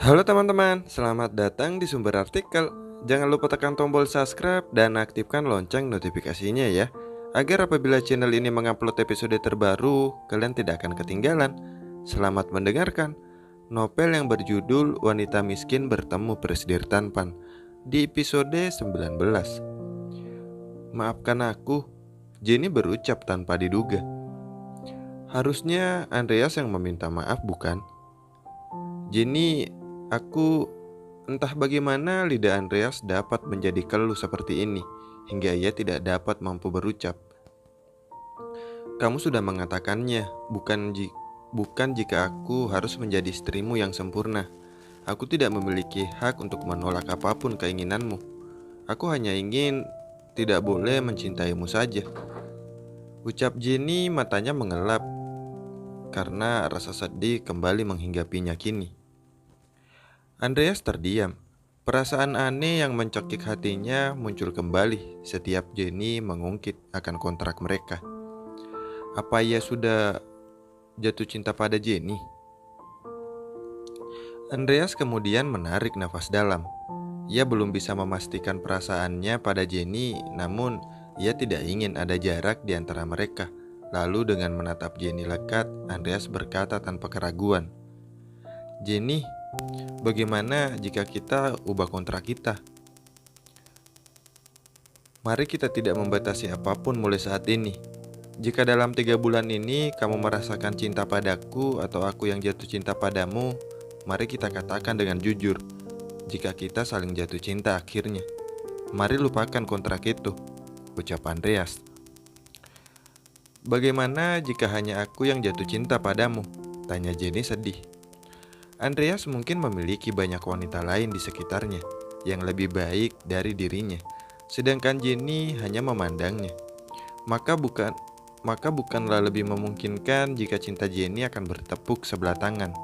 Halo teman-teman, selamat datang di Sumber Artikel. Jangan lupa tekan tombol subscribe dan aktifkan lonceng notifikasinya ya, agar apabila channel ini mengupload episode terbaru, kalian tidak akan ketinggalan. Selamat mendengarkan. Novel yang berjudul Wanita Miskin Bertemu Presidir Tampan di episode 19. Maafkan aku, Jenny berucap tanpa diduga. Harusnya Andreas yang meminta maaf, bukan? Jenny, entah bagaimana lidah Andreas dapat menjadi keluh seperti ini, hingga ia tidak dapat mampu berucap. Kamu sudah mengatakannya, bukan jika aku harus menjadi istrimu yang sempurna. Aku tidak memiliki hak untuk menolak apapun keinginanmu. Aku hanya ingin tidak boleh mencintaimu saja. Ucap Jenny, matanya mengelap karena rasa sedih kembali menghinggapinya kini. Andreas terdiam. Perasaan aneh yang mencekik hatinya muncul kembali setiap Jenny mengungkit akan kontrak mereka. Apa ia sudah jatuh cinta pada Jenny? Andreas kemudian menarik nafas dalam. Ia belum bisa memastikan perasaannya pada Jenny, namun ia tidak ingin ada jarak di antara mereka. Lalu dengan menatap Jenny lekat, Andreas berkata tanpa keraguan, "Jenny, bagaimana jika kita ubah kontrak kita? Mari kita tidak membatasi apapun mulai saat ini. Jika dalam 3 bulan ini kamu merasakan cinta padaku atau aku yang jatuh cinta padamu, mari kita katakan dengan jujur. Jika kita saling jatuh cinta akhirnya, mari lupakan kontrak itu," ucap Andreas. "Bagaimana jika hanya aku yang jatuh cinta padamu?" tanya Jenny sedih. Andreas mungkin memiliki banyak wanita lain di sekitarnya yang lebih baik dari dirinya, sedangkan Jenny hanya memandangnya. Maka bukanlah lebih memungkinkan jika cinta Jenny akan bertepuk sebelah tangan.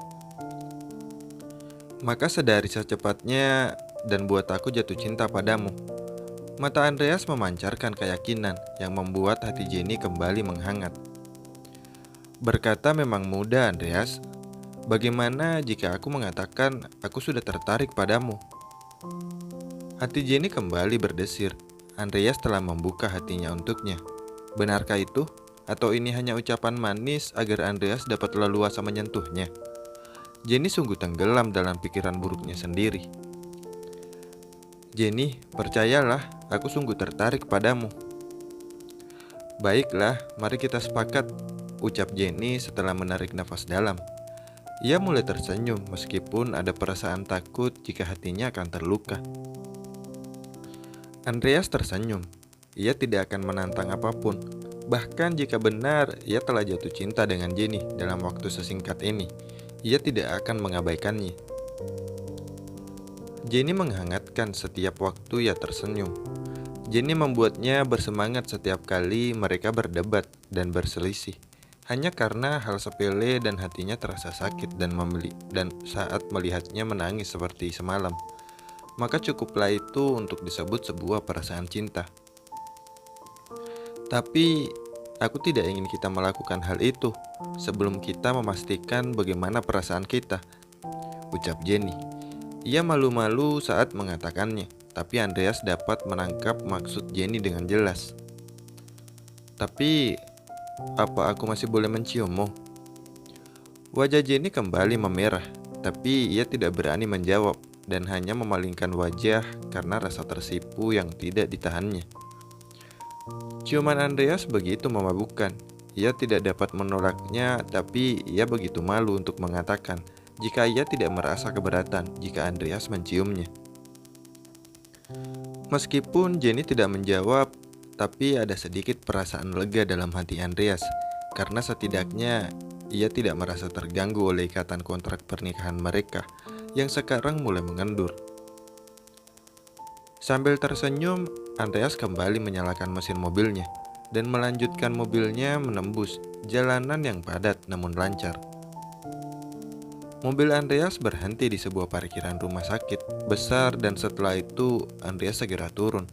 Maka sedari secepatnya dan buat aku jatuh cinta padamu. Mata Andreas memancarkan keyakinan yang membuat hati Jenny kembali menghangat. Berkata memang mudah, Andreas. Bagaimana jika aku mengatakan aku sudah tertarik padamu? Hati Jenny kembali berdesir. Andreas telah membuka hatinya untuknya. Benarkah itu? Atau ini hanya ucapan manis agar Andreas dapat leluasa menyentuhnya? Jenny sungguh tenggelam dalam pikiran buruknya sendiri. "Jenny, percayalah, aku sungguh tertarik padamu." "Baiklah, mari kita sepakat," ucap Jenny setelah menarik nafas dalam. Ia mulai tersenyum meskipun ada perasaan takut jika hatinya akan terluka. Andreas tersenyum. Ia tidak akan menantang apapun. Bahkan jika benar ia telah jatuh cinta dengan Jenny dalam waktu sesingkat ini, ia tidak akan mengabaikannya. Jenny menghangatkan setiap waktu ia tersenyum. Jenny membuatnya bersemangat setiap kali mereka berdebat dan berselisih. Hanya karena hal sepele dan hatinya terasa sakit dan saat melihatnya menangis seperti semalam. Maka cukuplah itu untuk disebut sebuah perasaan cinta. Tapi aku tidak ingin kita melakukan hal itu sebelum kita memastikan bagaimana perasaan kita, ucap Jenny. Ia malu-malu saat mengatakannya, tapi Andreas dapat menangkap maksud Jenny dengan jelas. "Tapi apa aku masih boleh menciummu?" Wajah Jenny kembali memerah, tapi ia tidak berani menjawab dan hanya memalingkan wajah karena rasa tersipu yang tidak ditahannya. Ciuman Andreas begitu memabukkan. Ia tidak dapat menolaknya, tapi ia begitu malu untuk mengatakan jika ia tidak merasa keberatan jika Andreas menciumnya. Meskipun Jenny tidak menjawab, tapi ada sedikit perasaan lega dalam hati Andreas, karena setidaknya ia tidak merasa terganggu oleh ikatan kontrak pernikahan mereka yang sekarang mulai mengendur. Sambil tersenyum, Andreas kembali menyalakan mesin mobilnya dan melanjutkan mobilnya menembus jalanan yang padat namun lancar. Mobil Andreas berhenti di sebuah parkiran rumah sakit besar dan setelah itu Andreas segera turun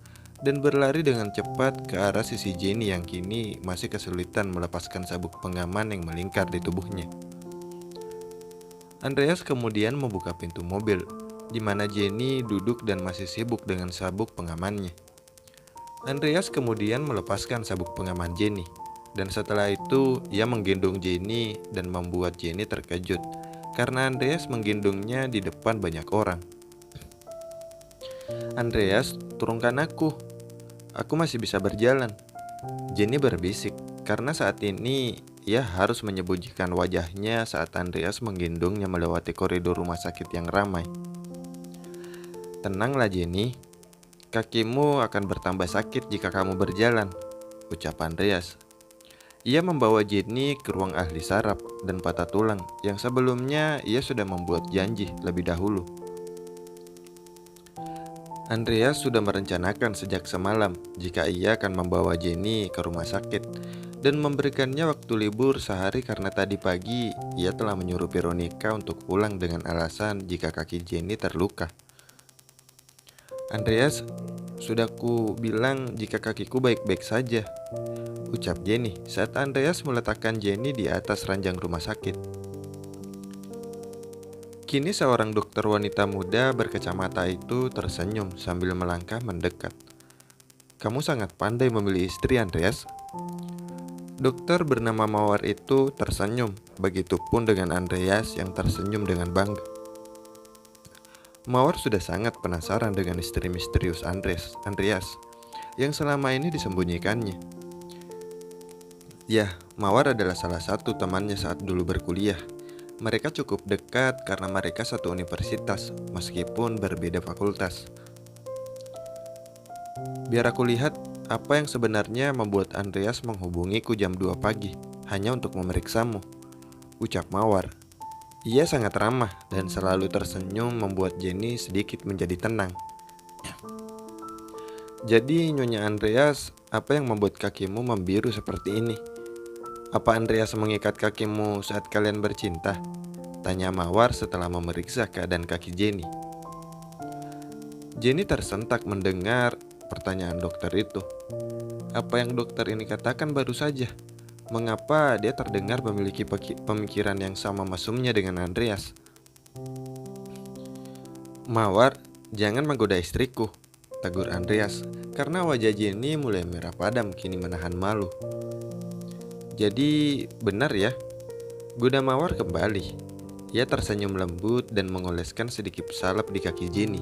dan berlari dengan cepat ke arah sisi Jenny yang kini masih kesulitan melepaskan sabuk pengaman yang melingkar di tubuhnya. Andreas kemudian membuka pintu mobil, di mana Jenny duduk dan masih sibuk dengan sabuk pengamannya. Andreas kemudian melepaskan sabuk pengaman Jenny, dan setelah itu ia menggendong Jenny dan membuat Jenny terkejut karena Andreas menggendongnya di depan banyak orang. "Andreas, turunkan aku masih bisa berjalan," Jenny berbisik, karena saat ini ia harus menyembunyikan wajahnya saat Andreas menggendongnya melewati koridor rumah sakit yang ramai. "Tenanglah Jenny, kakimu akan bertambah sakit jika kamu berjalan," ucap Andreas. Ia membawa Jenny ke ruang ahli saraf dan patah tulang yang sebelumnya ia sudah membuat janji lebih dahulu. Andreas sudah merencanakan sejak semalam jika ia akan membawa Jenny ke rumah sakit dan memberikannya waktu libur sehari karena tadi pagi ia telah menyuruh Veronica untuk pulang dengan alasan jika kaki Jenny terluka. "Andreas, sudah ku bilang jika kakiku baik-baik saja," ucap Jenny saat Andreas meletakkan Jenny di atas ranjang rumah sakit. Kini seorang dokter wanita muda berkacamata itu tersenyum sambil melangkah mendekat. "Kamu sangat pandai memilih istri, Andreas." Dokter bernama Mawar itu tersenyum, begitupun dengan Andreas yang tersenyum dengan bangga. Mawar sudah sangat penasaran dengan istri misterius Andreas yang selama ini disembunyikannya. Ya, Mawar adalah salah satu temannya saat dulu berkuliah. Mereka cukup dekat karena mereka satu universitas, meskipun berbeda fakultas. "Biar aku lihat apa yang sebenarnya membuat Andreas menghubungiku jam 2 pagi, hanya untuk memeriksamu," ucap Mawar. Ia sangat ramah dan selalu tersenyum membuat Jenny sedikit menjadi tenang. "Jadi Nyonya Andreas, apa yang membuat kakimu membiru seperti ini? Apa Andreas mengikat kakimu saat kalian bercinta?" tanya Mawar setelah memeriksa keadaan kaki Jenny. Jenny tersentak mendengar pertanyaan dokter itu. Apa yang dokter ini katakan baru saja? Mengapa dia terdengar memiliki pemikiran yang sama mesumnya dengan Andreas? "Mawar, jangan menggoda istriku," tegur Andreas, karena wajah Jenny mulai merah padam kini menahan malu. "Jadi benar ya?" Goda Mawar kembali. Ia tersenyum lembut dan mengoleskan sedikit salep di kaki Jenny.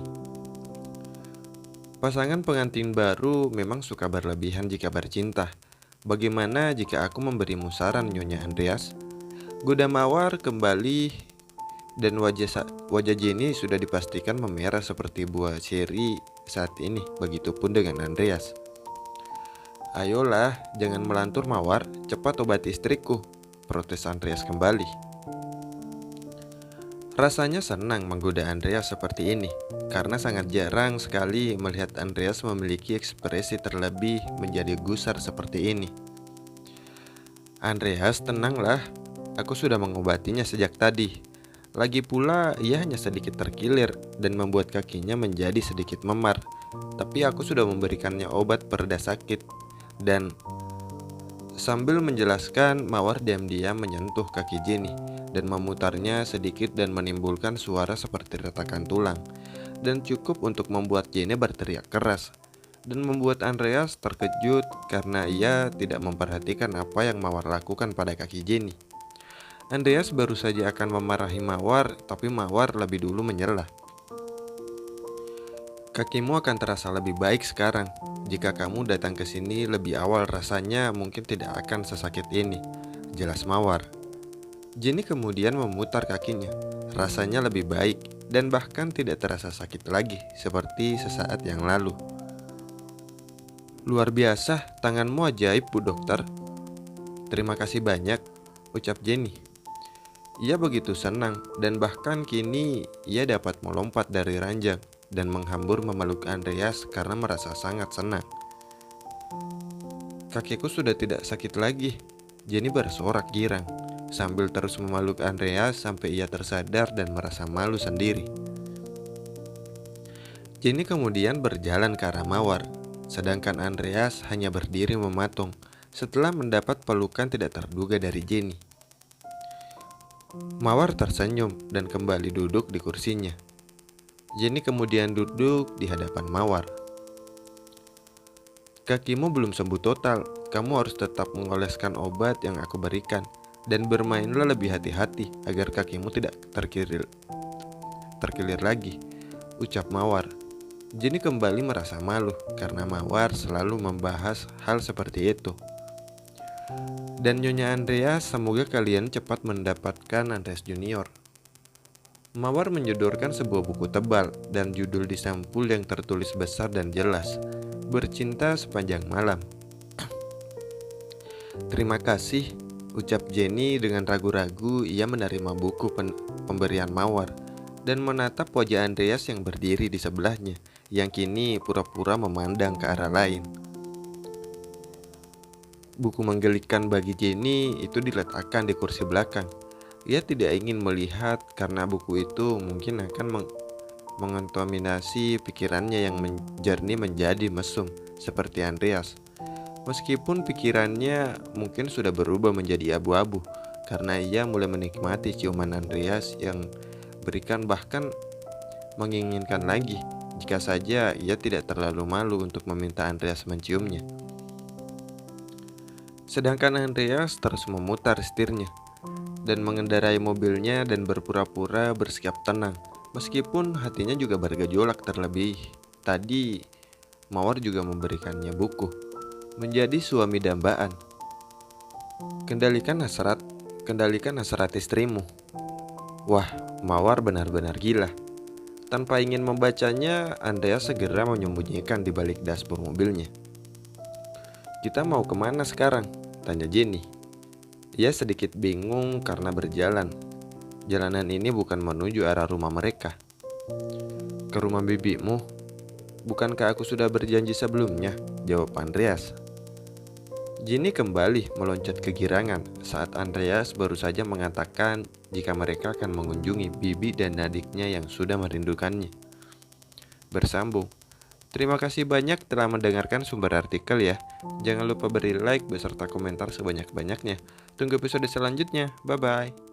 "Pasangan pengantin baru memang suka berlebihan jika bercinta. Bagaimana jika aku memberimu saran, Nyonya Andreas?" Goda Mawar kembali dan wajah Jenny sudah dipastikan memerah seperti buah ceri saat ini. Begitupun dengan Andreas. "Ayolah, jangan melantur Mawar, cepat obati istriku," protes Andreas kembali. Rasanya senang menggoda Andreas seperti ini, karena sangat jarang sekali melihat Andreas memiliki ekspresi terlebih menjadi gusar seperti ini. "Andreas, tenanglah, aku sudah mengobatinya sejak tadi. Lagi pula ia hanya sedikit terkilir dan membuat kakinya menjadi sedikit memar. Tapi aku sudah memberikannya obat pereda sakit." Dan sambil menjelaskan, Mawar diam-diam menyentuh kaki Jenny dan memutarnya sedikit dan menimbulkan suara seperti retakan tulang, dan cukup untuk membuat Jenny berteriak keras dan membuat Andreas terkejut karena ia tidak memperhatikan apa yang Mawar lakukan pada kaki Jenny. Andreas baru saja akan memarahi Mawar, tapi Mawar lebih dulu menyela. "Kakimu akan terasa lebih baik sekarang. Jika kamu datang ke sini lebih awal, rasanya mungkin tidak akan sesakit ini," jelas Mawar. Jenny kemudian memutar kakinya. Rasanya lebih baik dan bahkan tidak terasa sakit lagi seperti sesaat yang lalu. "Luar biasa, tanganmu ajaib, Bu Dokter." "Terima kasih banyak," ucap Jenny. Ia begitu senang dan bahkan kini ia dapat melompat dari ranjang dan menghambur memeluk Andreas karena merasa sangat senang. "Kakiku sudah tidak sakit lagi," Jenny bersorak girang sambil terus memeluk Andreas sampai ia tersadar dan merasa malu sendiri. Jenny kemudian berjalan ke arah Mawar, sedangkan Andreas hanya berdiri mematung setelah mendapat pelukan tidak terduga dari Jenny. Mawar tersenyum dan kembali duduk di kursinya. Jenny kemudian duduk di hadapan Mawar. Kakimu belum sembuh total, kamu harus tetap mengoleskan obat yang aku berikan. Dan bermainlah lebih hati-hati agar kakimu tidak terkilir lagi, ucap Mawar. Jenny kembali merasa malu karena Mawar selalu membahas hal seperti itu. Dan Nyonya Andreas, semoga kalian cepat mendapatkan Andreas Junior. Mawar menyodorkan sebuah buku tebal dan judul di sampul yang tertulis besar dan jelas, Bercinta Sepanjang Malam. Terima kasih, ucap Jenny dengan ragu-ragu. Ia menerima buku pemberian Mawar dan menatap wajah Andreas yang berdiri di sebelahnya, yang kini pura-pura memandang ke arah lain. Buku menggelikan bagi Jenny itu diletakkan di kursi belakang. Ia tidak ingin melihat karena buku itu mungkin akan mengontaminasi pikirannya yang jernih menjadi mesum seperti Andreas. Meskipun pikirannya mungkin sudah berubah menjadi abu-abu karena ia mulai menikmati ciuman Andreas yang berikan, bahkan menginginkan lagi jika saja ia tidak terlalu malu untuk meminta Andreas menciumnya. Sedangkan Andreas terus memutar setirnya dan mengendarai mobilnya dan berpura-pura bersikap tenang, meskipun hatinya juga bergejolak. Terlebih tadi Mawar juga memberikannya buku, menjadi suami dambaan. Kendalikan hasrat istrimu. Wah, Mawar benar-benar gila. Tanpa ingin membacanya, Andreas segera menyembunyikan di balik dashboard mobilnya. Kita mau kemana sekarang? Tanya Jenny. Ia sedikit bingung karena berjalan. Jalanan ini bukan menuju arah rumah mereka. Ke rumah bibimu? Bukankah aku sudah berjanji sebelumnya? Jawab Andreas. Jenny kembali meloncat kegirangan saat Andreas baru saja mengatakan jika mereka akan mengunjungi bibi dan adiknya yang sudah merindukannya. Bersambung. Terima kasih banyak telah mendengarkan sumber artikel ya. Jangan lupa beri like beserta komentar sebanyak-banyaknya. Tunggu episode selanjutnya. Bye-bye.